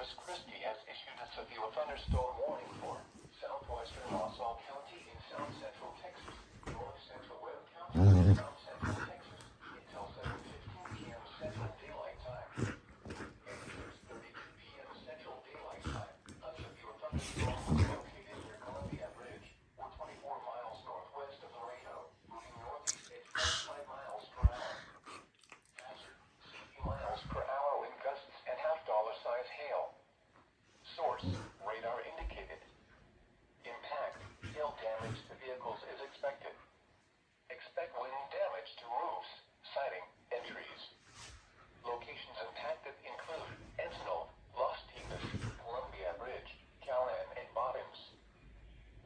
Corpus Christi has issued a severe thunderstorm warning for southwestern Wausau County in south central Texas, north central Webb County in south central Texas until 7:15 p.m. Central Daylight Time. At 6:32 p.m. Central Daylight Time, a severe thunderstorm was located near Columbia Bridge, or 24 miles northwest of Laredo, moving northeast at 45 miles per hour. Hazard, 60 miles per hour wind gusts and half-dollar size hail. Source, radar indicated. Impact, hail damage to vehicles is expected. Expect wind damage to roofs, siding, and trees. Locations impacted include Encinal, Los Tigres, Columbia Bridge, Callahan, and Bobbins.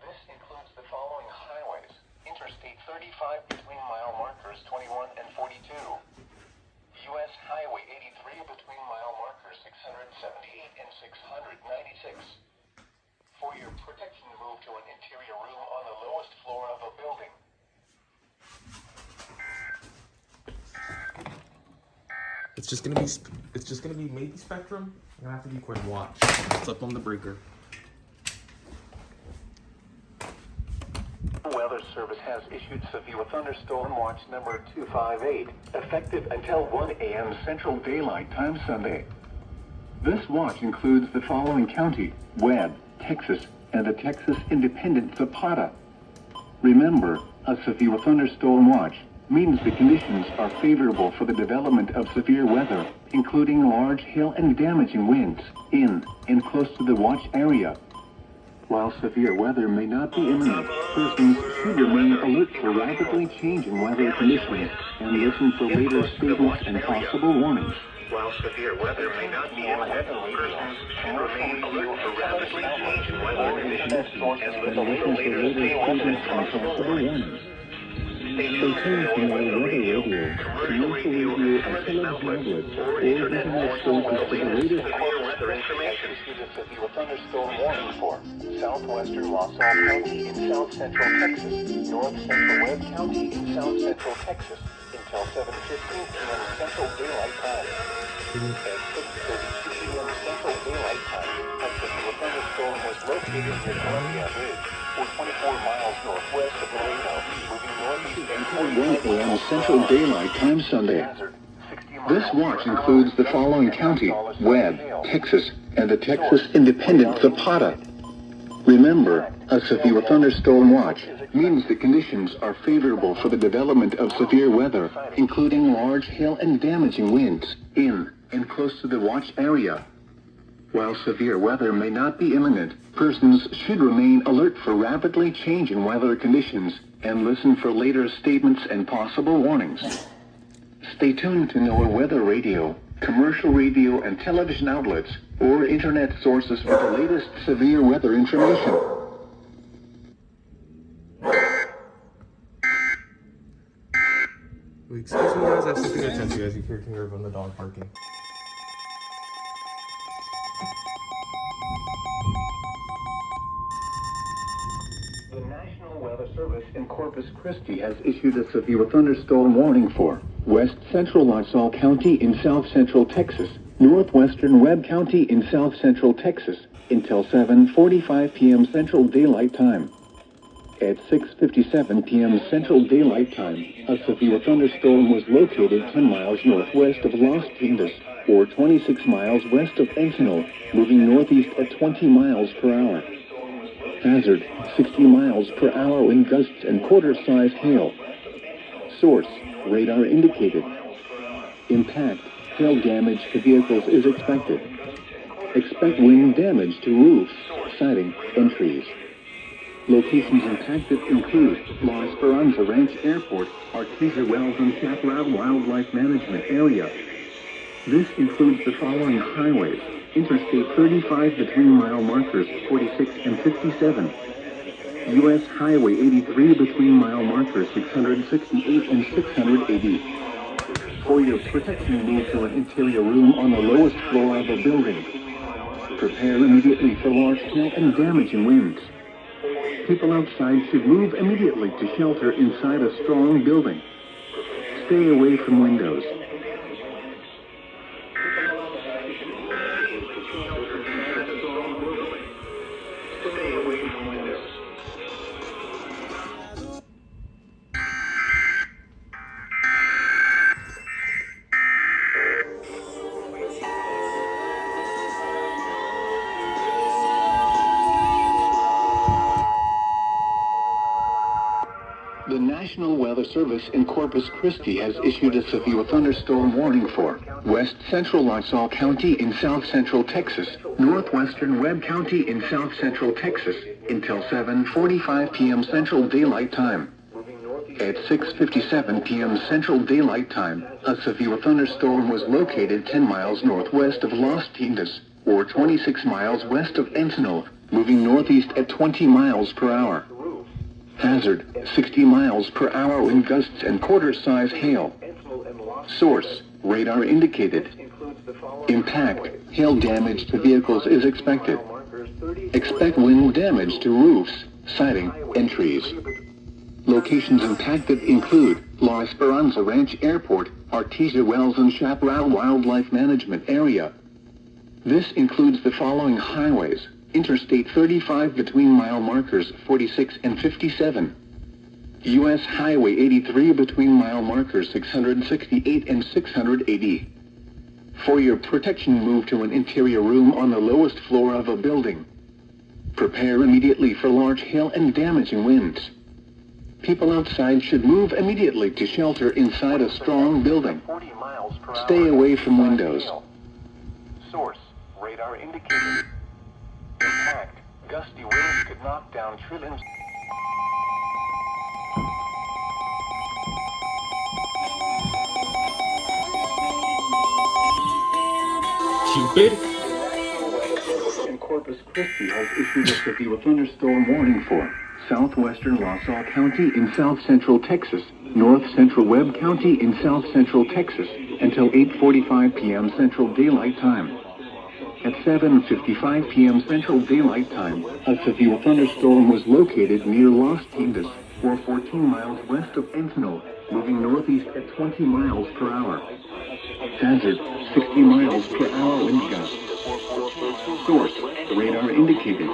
This includes the following highways: Interstate 35 between mile markers 21 and 42. U.S. Highway 83 between mile markers 678 and 696. For your protection, move to an interior room on the lowest floor of a building. It's just gonna be maybe spectrum. I'm gonna have to be quick and watch. It's up on the breaker. Weather Service has issued severe thunderstorm watch number 258, effective until 1 a.m. Central Daylight Time Sunday. This watch includes the following county: Webb, Texas, and the Texas Independent Zapata. Remember, a severe thunderstorm watch means the conditions are favorable for the development of severe weather, including large hail and damaging winds, in and close to the watch area. While severe weather may not be imminent, persons should remain alert for rapidly changing weather conditions and listen for later statements and possible warnings. While severe weather may not be imminent, persons should remain alert for rapidly changing weather conditions and listen for later statements and possible warnings. Stay tuned to Weather Radio, commercial radio, and television outlets, or internet sources for the latest weather information. Severe thunderstorm warning for southwestern Wausau County in south central Texas, north central Webb County in south central Texas until 7:15 p.m. Central Daylight Time. At 6:32 p.m. Central Daylight Time, a severe thunderstorm was located near Columbia Bridge, or 24 miles northwest of Laredo, moving northeast at 1 a.m. Central Daylight Time Sunday. This watch includes the following county: Webb, Texas, and the Texas Independent Zapata. Remember, a severe thunderstorm watch means the conditions are favorable for the development of severe weather, including large hail and damaging winds, in and close to the watch area. While severe weather may not be imminent, persons should remain alert for rapidly changing weather conditions and listen for later statements and possible warnings. Stay tuned to NOAA Weather Radio, commercial radio and television outlets, or internet sources for the latest severe weather information. Excuse me guys, I have something to attend to as you can hear from the dog barking. The National Weather Service in Corpus Christi has issued a severe thunderstorm warning for west central Wausau County in south central Texas, northwestern Webb County in south central Texas until 7:45 p.m. Central Daylight Time. At 6:57 p.m. Central Daylight Time, a severe thunderstorm was located 10 miles northwest of Los Tigres, or 26 miles west of Encinal, moving northeast at 20 miles per hour. Hazard, 60 miles per hour wind gusts and quarter-size hail. Source, radar indicated. Impact, hail damage to vehicles is expected. Expect wind damage to roofs, siding, and trees. Locations impacted include La Esperanza Ranch Airport, Artesia Wells and Chaparral Wildlife Management Area. This includes the following highways: Interstate 35 between mile markers 46 and 57. U.S. Highway 83 between mile markers 668 and 680. For your protection, move to an interior room on the lowest floor of a building. Prepare immediately for large hail and damaging winds. People outside should move immediately to shelter inside a strong building. Stay away from windows. Service in Corpus Christi has issued a severe thunderstorm warning for west central LaSalle County in south central Texas, northwestern Webb County in south central Texas, until 7:45 p.m. Central Daylight Time. At 6:57 p.m. Central Daylight Time, a severe thunderstorm was located 10 miles northwest of Las Tintas, or 26 miles west of Encinal, moving northeast at 20 miles per hour. Hazard, 60 miles per hour wind gusts and quarter-size hail. Source, radar indicated. Impact, hail damage to vehicles is expected. Expect wind damage to roofs, siding, and trees. Locations impacted include La Esperanza Ranch Airport, Artesia Wells and Chaparral Wildlife Management Area. This includes the following highways: Interstate 35 between mile markers 46 and 57. U.S. Highway 83 between mile markers 668 and 680. For your protection, move to an interior room on the lowest floor of a building. Prepare immediately for large hail and damaging winds. People outside should move immediately to shelter inside a strong building. Stay away from windows. Source, radar indicated. Impact, gusty winds could knock down trillions. Cupid? In Corpus Christi has issued a severe thunderstorm warning for southwestern LaSalle County in south central Texas, north central Webb County in south central Texas, until 8:45 p.m. Central Daylight Time. At 7:55 p.m. Central Daylight Time, a severe thunderstorm was located near Las Tintas, or 14 miles west of Encinal, moving northeast at 20 miles per hour. Hazard, 60 miles per hour wind gusts. Source, radar indicated.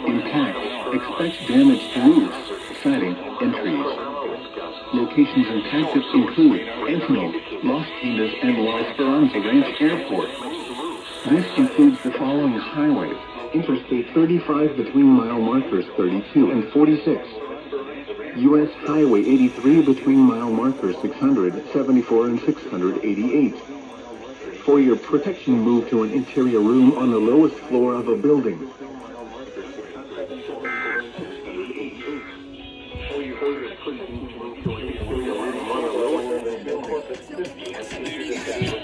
Impact, expect damage to roofs, siding, and trees. Locations impacted include Encinal, Las Tintas, and La Esperanza Ranch Airport. This includes the following highways: Interstate 35 between mile markers 32 and 46. U.S. Highway 83 between mile markers 674 and 688. For your protection, move to an interior room on the lowest floor of a building.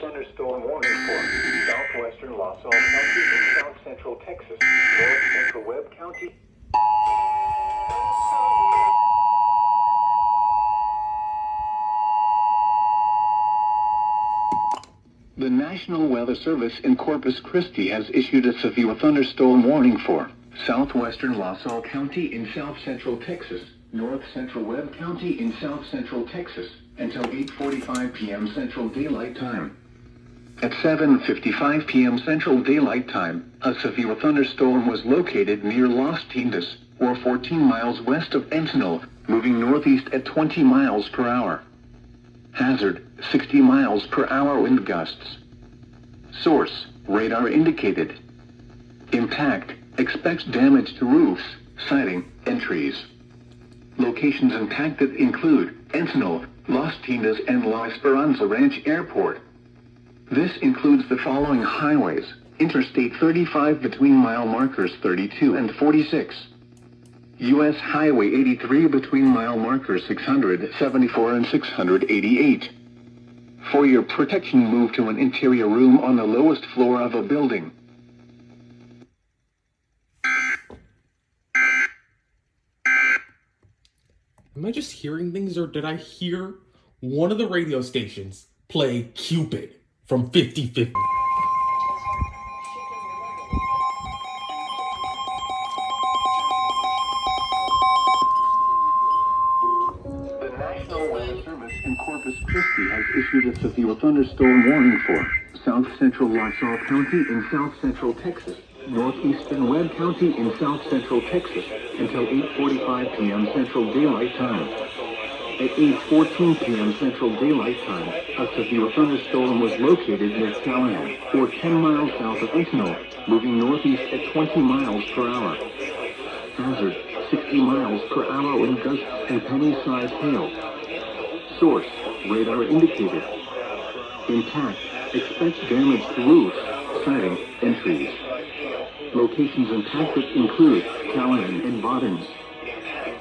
Thunderstorm warning for southwestern LaSalle County and south central Texas, north central Webb County. The National Weather Service in Corpus Christi has issued a severe thunderstorm warning for southwestern LaSalle County in south central Texas, north central Webb County in south central Texas, until 8:45 p.m. Central Daylight Time. At 7:55 p.m. Central Daylight Time, a severe thunderstorm was located near Las Tintas, or 14 miles west of Encinal, moving northeast at 20 miles per hour. Hazard, 60 miles per hour wind gusts. Source, radar indicated. Impact, expect damage to roofs, siding, and trees. Locations impacted include Encinal, Las Tintas, and La Esperanza Ranch Airport. This includes the following highways: Interstate 35 between mile markers 32 and 46. U.S. Highway 83 between mile markers 674 and 688. For your protection, move to an interior room on the lowest floor of a building. Am I just hearing things, or did I hear one of the radio stations play Cupid from 50/50? The National Weather Service in Corpus Christi has issued a severe thunderstorm warning for south central LaSalle County in south central Texas, northeastern Webb County in south central Texas, until 8:45 p.m. Central Daylight Time. At 8:14 p.m. Central Daylight Time, a severe thunderstorm was located near Callahan, or 10 miles south of Encinal, moving northeast at 20 miles per hour. Hazard, 60 miles per hour wind gusts and penny-sized hail. Source, radar indicated. Impact, expects damage to roofs, siding, and trees. Locations impacted include Callahan and Bottoms.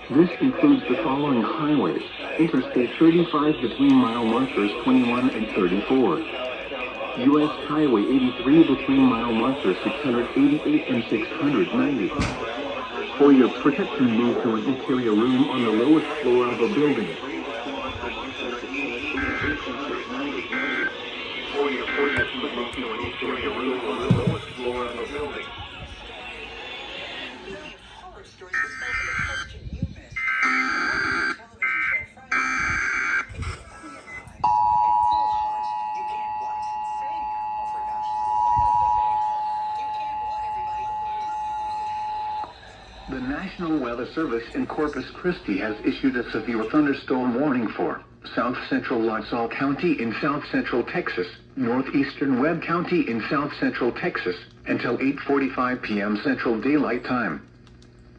This includes the following highways: Interstate 35 between mile markers 21 and 34. U.S. Highway 83 between mile markers 688 and 690. For your protection, move to an interior room on the lowest floor of a building. For your protection, move to an interior room on the lowest floor of a building. The National Weather Service in Corpus Christi has issued a severe thunderstorm warning for south central Lasalle County in south central Texas, northeastern Webb County in south central Texas, until 8:45 p.m. Central Daylight Time.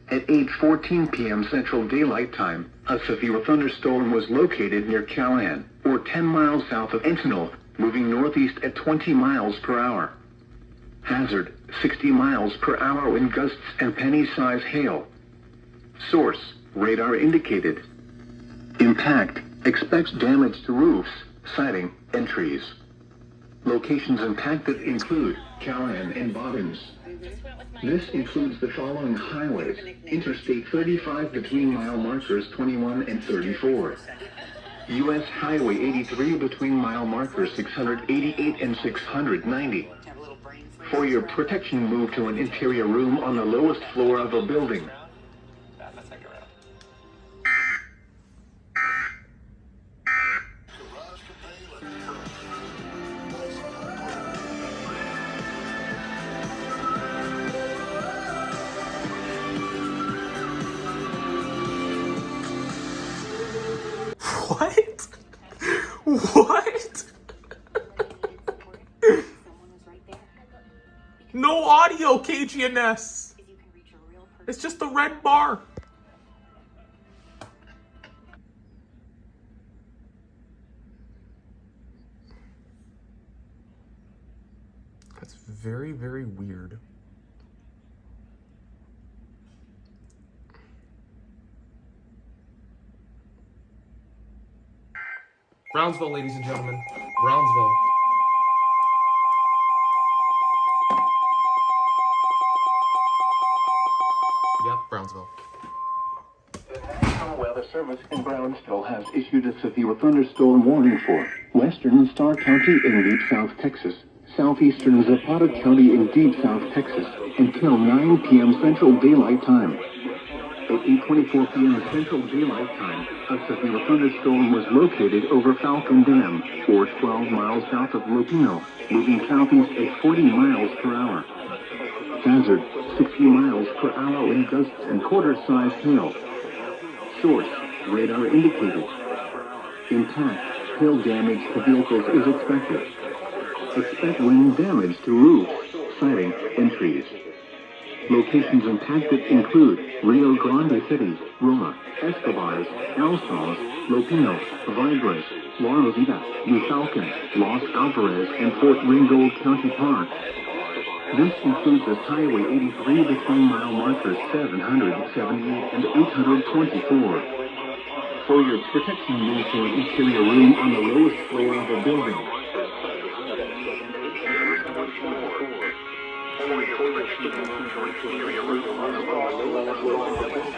At 8:14 p.m. Central Daylight Time, a severe thunderstorm was located near Callahan, or 10 miles south of Encinal, moving northeast at 20 miles per hour. Hazard, 60 miles per hour wind gusts and penny-size hail. Source, radar indicated. Impact, expects damage to roofs, siding, and trees. Locations impacted include Callahan and Bottoms. This includes the following highways: Interstate 35 between mile markers 21 and 34. U.S. Highway 83 between mile markers 688 and 690. For your protection, move to an interior room on the lowest floor of a building. What? What? No audio, KGNS. It's just the red bar. That's very, very weird. Brownsville, ladies and gentlemen. Brownsville. Yep, Brownsville. The National Weather Service in Brownsville has issued a severe thunderstorm warning for western Starr County in deep South Texas, southeastern Zapata County in deep South Texas, until 9 p.m. Central Daylight Time. At 8:24 p.m. Central Daylight Time, a severe thunderstorm was located over Falcon Dam, or 12 miles south of Lupino, moving southeast at 40 miles per hour. Hazard, 60 miles per hour wind gusts and quarter-size hail. Source, radar indicated. Impact, hail damage to vehicles is expected. Expect wind damage to roofs, siding, and trees. Locations impacted include Rio Grande City, Roma, Escobars, El Sauz, Lupino, Vibras, La Rosita, New Falcon, Los Alvarez, and Fort Ringgold County Park. This includes the Highway 83 between mile markers 778 and 824. For your protection, move to an interior room on the lowest floor of a building. For your protection, move to an interior room on the lowest floor of a building.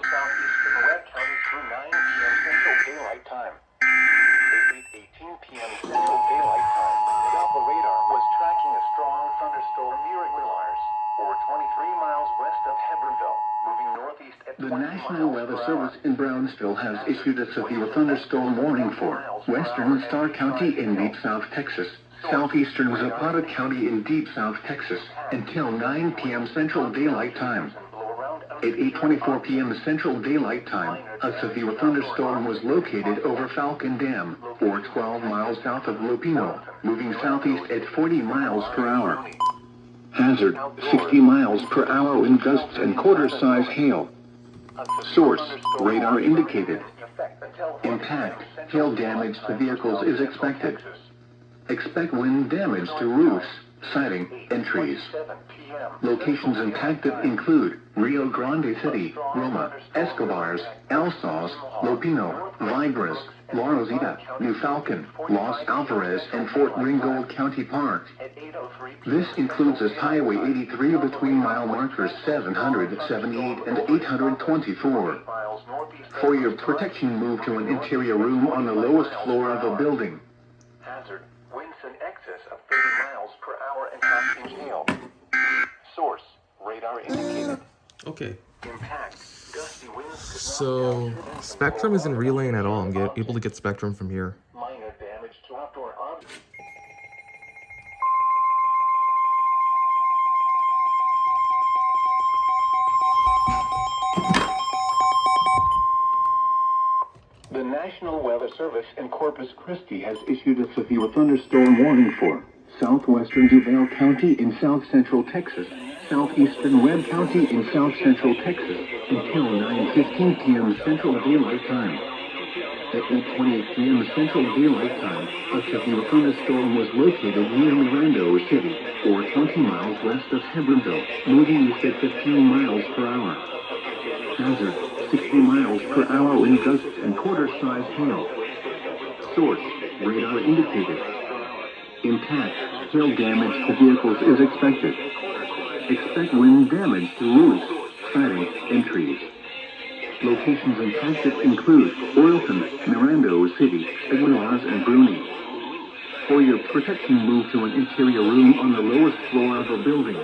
Southeastern Webb County through 9 p.m. Central Daylight Time. At 8:18 p.m. Central Daylight Time, Doppler radar was tracking a strong thunderstorm near Willars, or 23 miles west of Hebbronville, moving northeast at 20 miles per hour. The National Weather Service in Brownsville has issued a severe thunderstorm warning for western Starr County in deep South Texas, southeastern Zapata County in deep South Texas, until 9 p.m. Central Daylight Time. At 8:24 p.m. Central Daylight Time, a severe thunderstorm was located over Falcon Dam, or 12 miles south of Lupino, moving southeast at 40 miles per hour. Hazard, 60 miles per hour wind gusts and quarter-size hail. Source, radar indicated. Impact, hail damage to vehicles is expected. Expect wind damage to roofs, siding, and trees. Locations impacted include Rio Grande City, Roma, Escobars, Alsos, Lopino, Vibras, La Rosita, New Falcon, Los Alvarez, and Fort Ringgold County Park. This includes as Highway 83 between mile markers 778 and 824. For your protection, move to an interior room on the lowest floor of a building. Hazard, winds in excess of 30 miles per hour and high-speed hail. Source, radar indicated. Okay. Impact, gusty winds. So, Spectrum isn't relaying at all. I'm able to get Spectrum from here. Minor damage to outdoor objects. The National Weather Service in Corpus Christi has issued a severe thunderstorm warning for southwestern Duval County in south-central Texas, southeastern Webb County in south-central Texas, until 9:15 p.m. Central Daylight Time. At 8:28 p.m. Central Daylight Time, a severe thunderstorm was located near Miranda City, or 20 miles west of Hebbronville, moving east at 15 miles per hour. Hazard, 60 miles per hour wind gusts and quarter-size hail. Source, radar indicated. Impact, hail damage to vehicles is expected. Expect wind damage to roofs, siding, and trees. Locations impacted include Oilton, Miranda City, Aguilas, and Bruni. For your protection, move to an interior room on the lowest floor of a building.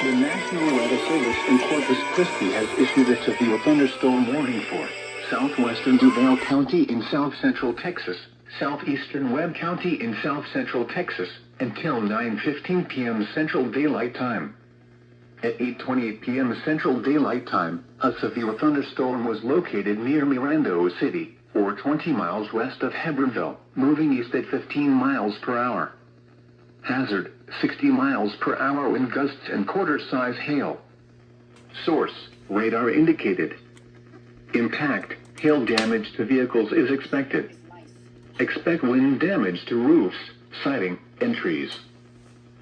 The National Weather Service in Corpus Christi has issued a severe thunderstorm warning for southwestern Duval County in south-central Texas, southeastern Webb County in south-central Texas, until 9:15 p.m. Central Daylight Time. At 8:28 p.m. Central Daylight Time, a severe thunderstorm was located near Miranda City, or 20 miles west of Hebbronville, moving east at 15 miles per hour. Hazard, 60 miles per hour wind gusts and quarter-size hail. Source, radar indicated. Impact, hail damage to vehicles is expected. Expect wind damage to roofs, siding, and trees.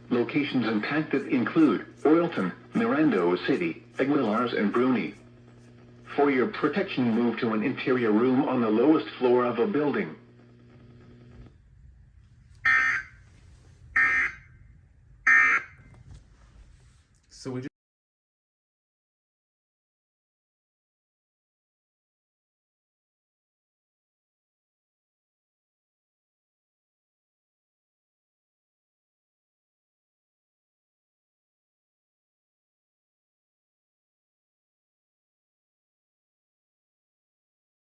Locations impacted include Oilton, Miranda City, Aguilas, and Bruni. For your protection, move to an interior room on the lowest floor of a building.